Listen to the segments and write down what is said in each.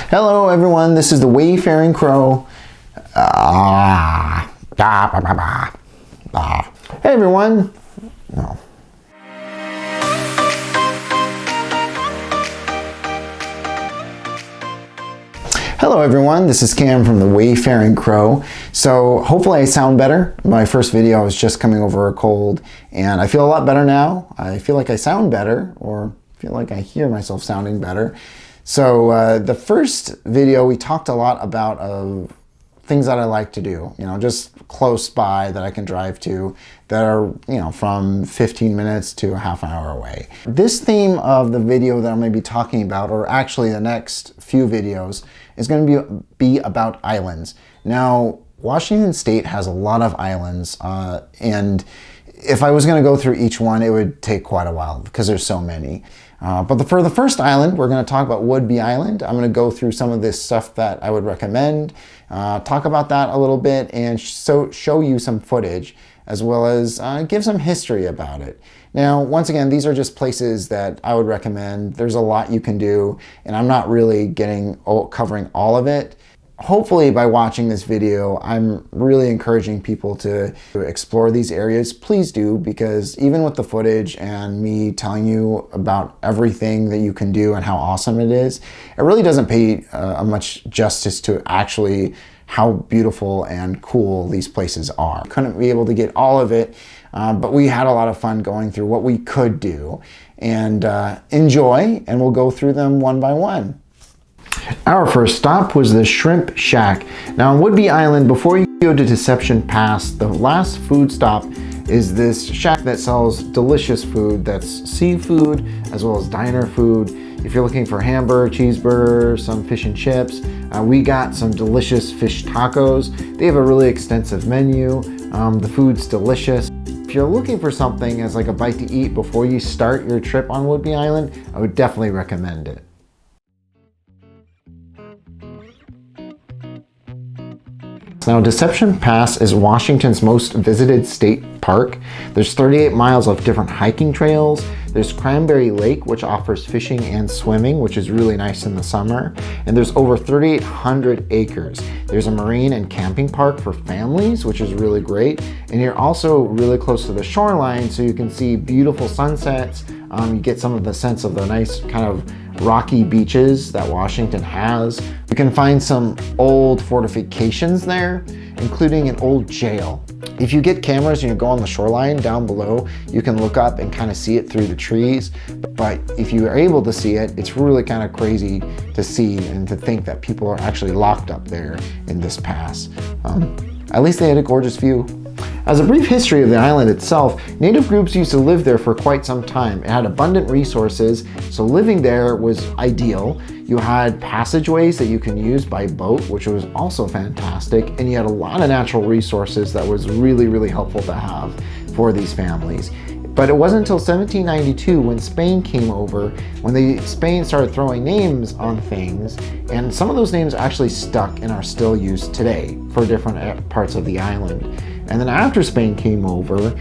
Hello everyone, this is the Wayfaring Crow. Hey everyone. No. Hello everyone, this is Cam from the Wayfaring Crow. So hopefully I sound better. My first video I was just coming over a cold and I feel a lot better now. I feel like I sound better, or feel like I hear myself sounding better. So the first video we talked a lot about things that I like to do, just close by that I can drive to that are, from 15 minutes to a half an hour away. This theme of the video that I'm going to be talking about, or actually the next few videos, is going to be about islands. Now, Washington State has a lot of islands, and if I was going to go through each one, it would take quite a while because there's so many. But for the first island, we're going to talk about Whidbey Island. I'm going to go through some of this stuff that I would recommend, talk about that a little bit, and show you some footage, as well as give some history about it. Now, once again, these are just places that I would recommend. There's a lot you can do, and I'm not really covering all of it. Hopefully by watching this video, I'm really encouraging people to explore these areas. Please do, because even with the footage and me telling you about everything that you can do and how awesome it is, it really doesn't pay much justice to actually how beautiful and cool these places are. Couldn't be able to get all of it, but we had a lot of fun going through what we could do, and enjoy, and we'll go through them one by one. Our first stop was the Shrimp Shack. Now on Whidbey Island, before you go to Deception Pass, the last food stop is this shack that sells delicious food. That's seafood as well as diner food. If you're looking for hamburger, cheeseburger, some fish and chips, we got some delicious fish tacos. They have a really extensive menu. The food's delicious. If you're looking for something as like a bite to eat before you start your trip on Whidbey Island, I would definitely recommend it. Now, Deception Pass is Washington's most visited state park. There's 38 miles of different hiking trails. There's Cranberry Lake, which offers fishing and swimming, which is really nice in the summer. And there's over 3,800 acres. There's a marine and camping park for families, which is really great. And you're also really close to the shoreline, so you can see beautiful sunsets. You get some of the sense of the nice kind of rocky beaches that Washington has. You can find some old fortifications there, including an old jail. If you get cameras and you go on the shoreline down below, you can look up and kind of see it through the trees. But if you are able to see it, it's really kind of crazy to see and to think that people are actually locked up there in this pass. At least they had a gorgeous view. As a brief history of the island itself, native groups used to live there for quite some time. It had abundant resources, so living there was ideal. You had passageways that you can use by boat, which was also fantastic, and you had a lot of natural resources that was really, really helpful to have for these families. But it wasn't until 1792 when Spain came over, when Spain started throwing names on things, and some of those names actually stuck and are still used today for different parts of the island. And then after Spain came over,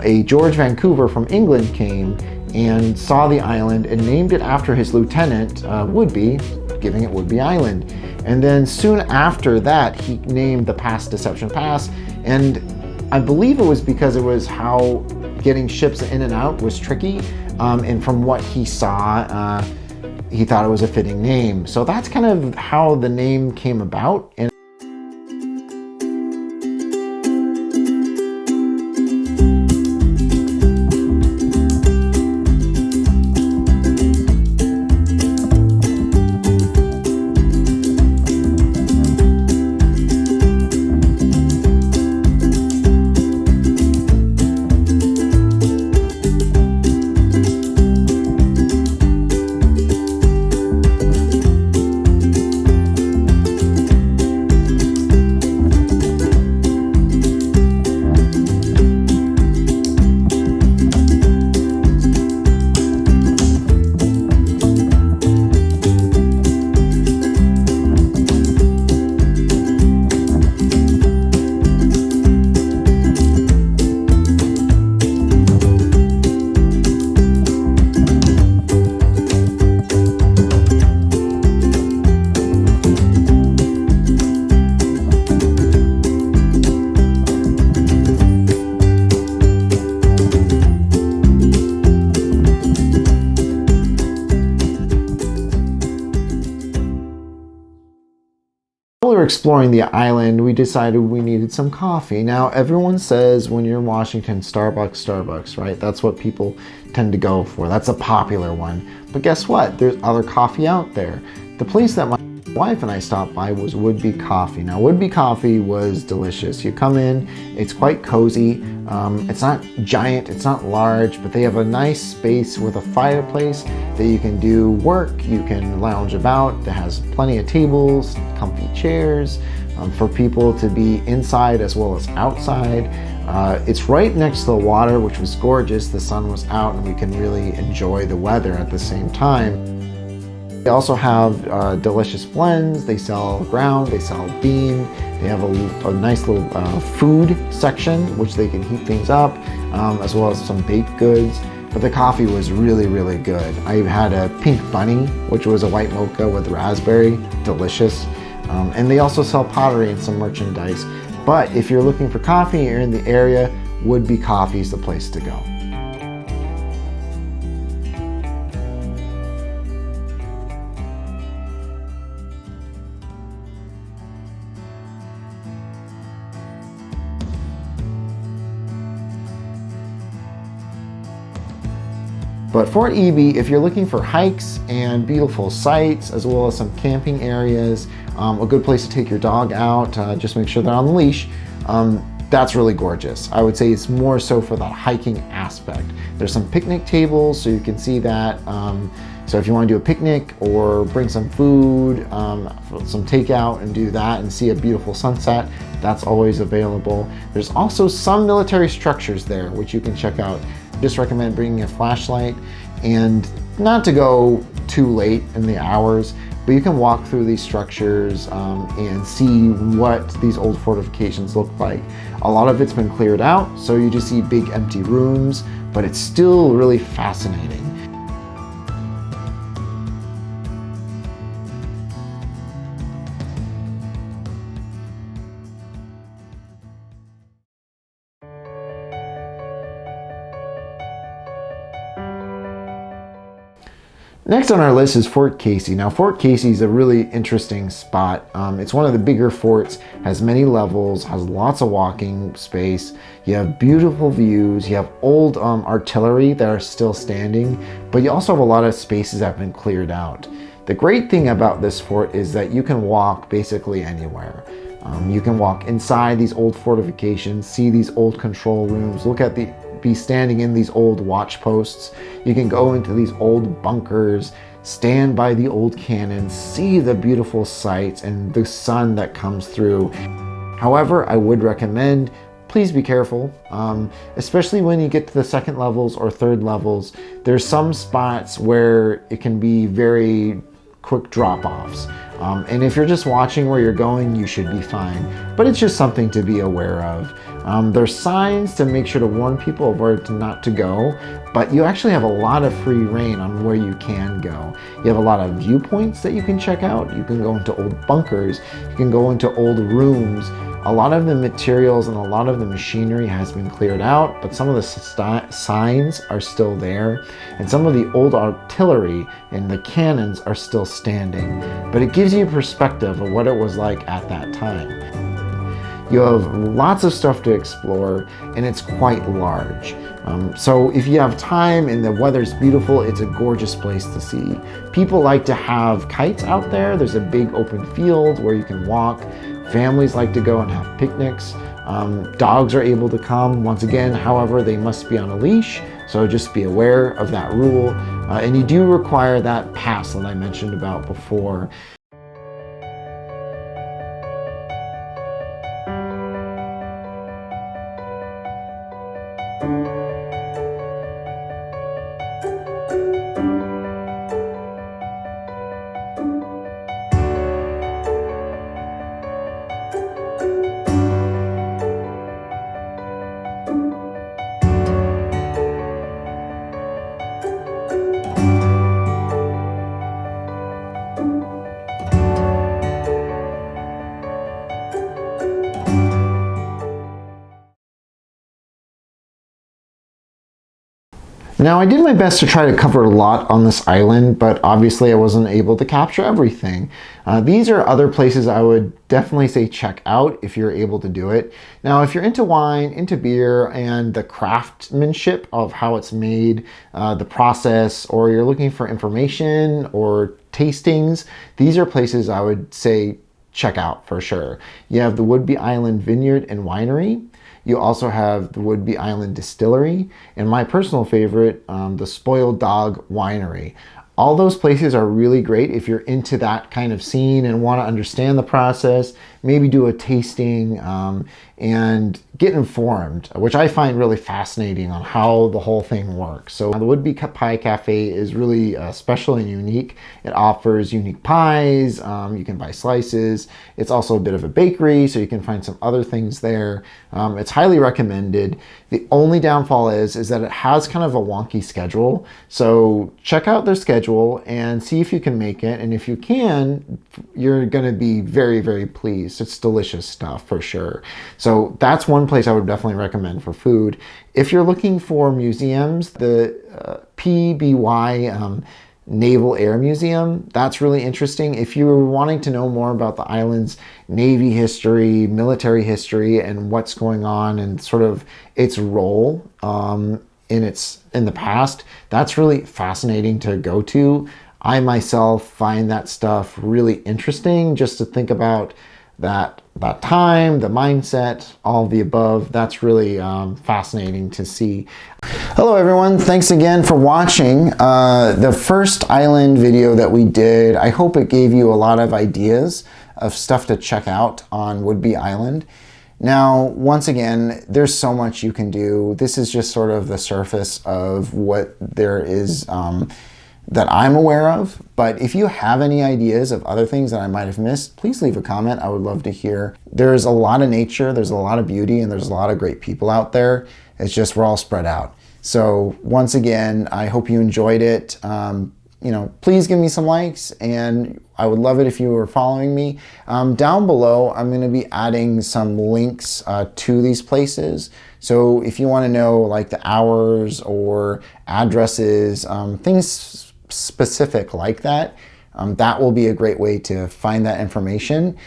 a George Vancouver from England came and saw the island and named it after his lieutenant, Whidbey, giving it Whidbey Island. And then soon after that, he named the pass Deception Pass, and I believe it was because it was how getting ships in and out was tricky, and from what he saw, he thought it was a fitting name. So that's kind of how the name came about. And While we were exploring the island, we decided we needed some coffee. Now, everyone says when you're in Washington, Starbucks, right? That's what people tend to go for. That's a popular one. But guess what? There's other coffee out there. The place that my wife and I stopped by was Whidbey Coffee. Now, Whidbey Coffee was delicious. You come in, it's quite cozy. It's not giant, it's not large, but they have a nice space with a fireplace that you can do work, you can lounge about. It has plenty of tables, comfy chairs for people to be inside as well as outside. It's right next to the water, which was gorgeous. The sun was out and we can really enjoy the weather at the same time. They also have delicious blends. They sell ground, they sell bean. They have a nice little food section, which they can heat things up, as well as some baked goods. But the coffee was really, really good. I had a pink bunny, which was a white mocha with raspberry, delicious. And they also sell pottery and some merchandise. But if you're looking for coffee and you're in the area, Whidbey Coffee is the place to go. But Fort Whidbey, if you're looking for hikes and beautiful sights, as well as some camping areas, a good place to take your dog out, just make sure they're on the leash, that's really gorgeous. I would say it's more so for the hiking aspect. There's some picnic tables, so you can see that. So if you want to do a picnic or bring some food, some takeout and do that and see a beautiful sunset, that's always available. There's also some military structures there, which you can check out. Just recommend bringing a flashlight and not to go too late in the hours, but you can walk through these structures and see what these old fortifications look like. A lot of it's been cleared out, so you just see big empty rooms, but it's still really fascinating. Next on our list is Fort Casey. Now, Fort Casey is a really interesting spot. It's one of the bigger forts, has many levels, has lots of walking space. You have beautiful views. You have old artillery that are still standing, but you also have a lot of spaces that have been cleared out. The great thing about this fort is that you can walk basically anywhere. You can walk inside these old fortifications, see these old control rooms, be standing in these old watch posts. You can go into these old bunkers, stand by the old cannons, see the beautiful sights and the sun that comes through. However, I would recommend, please be careful, especially when you get to the second levels or third levels. There's some spots where it can be very quick drop-offs. And if you're just watching where you're going, you should be fine. But it's just something to be aware of. There's signs to make sure to warn people of where not to go, but you actually have a lot of free reign on where you can go. You have a lot of viewpoints that you can check out. You can go into old bunkers. You can go into old rooms. A lot of the materials and a lot of the machinery has been cleared out, but some of the signs are still there, and some of the old artillery and the cannons are still standing. But it gives you a perspective of what it was like at that time. You have lots of stuff to explore, and it's quite large. So if you have time and the weather's beautiful, it's a gorgeous place to see. People like to have kites out there. There's a big open field where you can walk. Families like to go and have picnics. Dogs are able to come. Once again, however, they must be on a leash, so just be aware of that rule. And you do require that pass that I mentioned about before. Now, I did my best to try to cover a lot on this island, but obviously I wasn't able to capture everything. These are other places I would definitely say check out if you're able to do it. Now, if you're into wine, into beer, and the craftsmanship of how it's made, the process, or you're looking for information or tastings, these are places I would say check out for sure. You have the Whidbey Island Vineyard and Winery. You also have the Whidbey Island Distillery, and my personal favorite, the Spoiled Dog Winery. All those places are really great if you're into that kind of scene and want to understand the process, maybe do a tasting and get informed, which I find really fascinating on how the whole thing works. So the Whidbey Pie Cafe is really special and unique. It offers unique pies, you can buy slices. It's also a bit of a bakery, so you can find some other things there. It's highly recommended. The only downfall is that it has kind of a wonky schedule. So check out their schedule and see if you can make it. And if you can, you're gonna be very, very pleased. It's delicious stuff for sure. So that's one place I would definitely recommend for food. If you're looking for museums, the PBY Naval Air Museum, that's really interesting. If you're wanting to know more about the island's Navy history, military history, and what's going on and sort of its role in the past, that's really fascinating to go to. I myself find that stuff really interesting just to think about that time, the mindset, all of the above. That's really fascinating to see. Hello everyone, thanks again for watching the first island video that we did. I hope it gave you a lot of ideas of stuff to check out on Whidbey Island. Now, once again, there's so much you can do. This is just sort of the surface of what there is that I'm aware of, but if you have any ideas of other things that I might have missed, please leave a comment. I would love to hear. There's a lot of nature, there's a lot of beauty, and there's a lot of great people out there. It's just we're all spread out. So once again, I hope you enjoyed it. Please give me some likes, and I would love it if you were following me. Down below, I'm going to be adding some links to these places. So if you want to know like the hours or addresses, things specific like that, that will be a great way to find that information.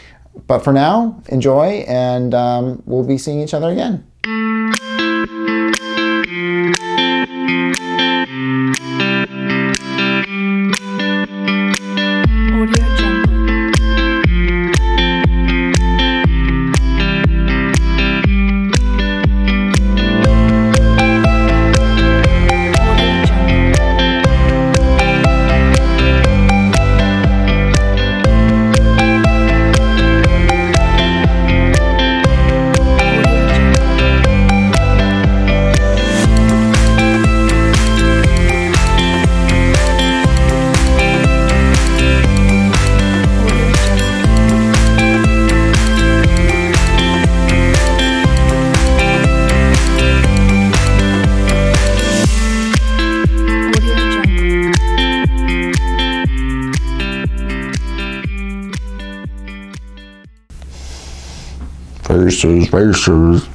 But for now, enjoy, and we'll be seeing each other again. Faces.